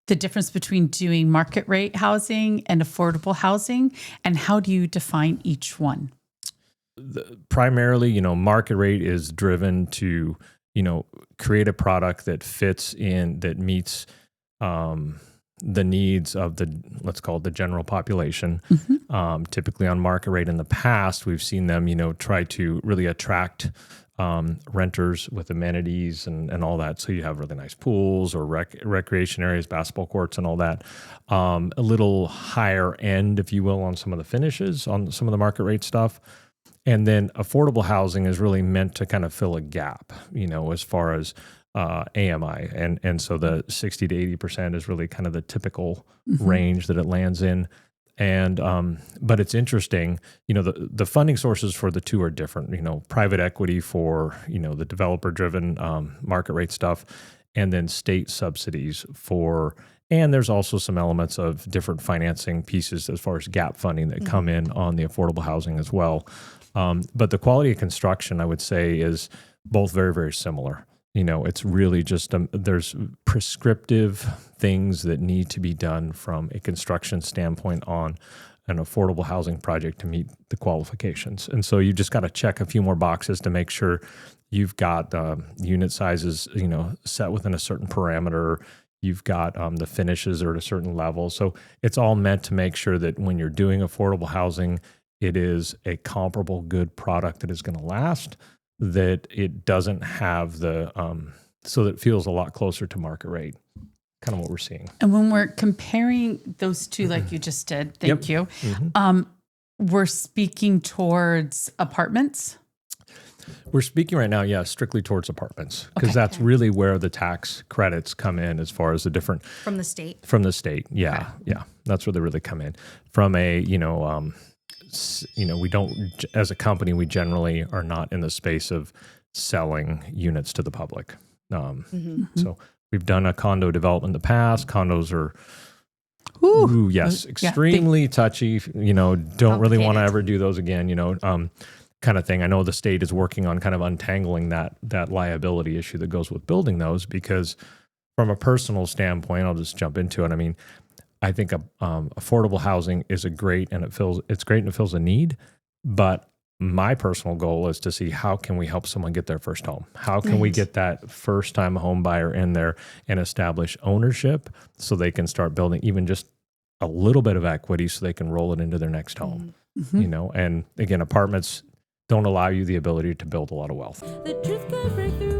the difference between doing market rate housing and affordable housing, and how do you define each one? Primarily, market rate is driven to, create a product that fits in, that meets the needs of let's call it the general population. Typically on market rate in the past, we've seen them, try to really attract renters with amenities and all that. So you have really nice pools or recreation areas, basketball courts and all that. A little higher end, if you will, on some of the finishes, on some of the market rate stuff. And then affordable housing is really meant to kind of fill a gap, as far as AMI. And so the 60 to 80% is really kind of the typical range that it lands in. And but it's interesting, the funding sources for the two are different. Private equity for the developer-driven market rate stuff, and then state subsidies for. And there's also some elements of different financing pieces as far as gap funding that come in on the affordable housing as well. But the quality of construction, I would say, is both very, very similar. It's really just there's prescriptive things that need to be done from a construction standpoint on an affordable housing project to meet the qualifications. And so you just got to check a few more boxes to make sure you've got unit sizes, set within a certain parameter. You've got the finishes are at a certain level. So it's all meant to make sure that when you're doing affordable housing, it is a comparable good product that is going to last, that it doesn't have so that it feels a lot closer to market rate, kind of what we're seeing. And when we're comparing those two, like you just did, thank you, we're speaking towards apartments? We're speaking right now, strictly towards apartments, because that's really where the tax credits come in as far as the different... From the state? From the state, yeah. That's where they really come in. From a, we don't, as a company, we generally are not in the space of selling units to the public. So we've done a condo development in the past. Condos are, extremely touchy, don't really want to ever do those again, kind of thing. I know the state is working on kind of untangling that liability issue that goes with building those, because from a personal standpoint, I'll just jump into it. I mean, I think affordable housing is great and it fills a need, but my personal goal is to see how can we help someone get their first home? How can we get that first time home buyer in there and establish ownership so they can start building even just a little bit of equity so they can roll it into their next home, and again, apartments don't allow you the ability to build a lot of wealth. The truth could break through.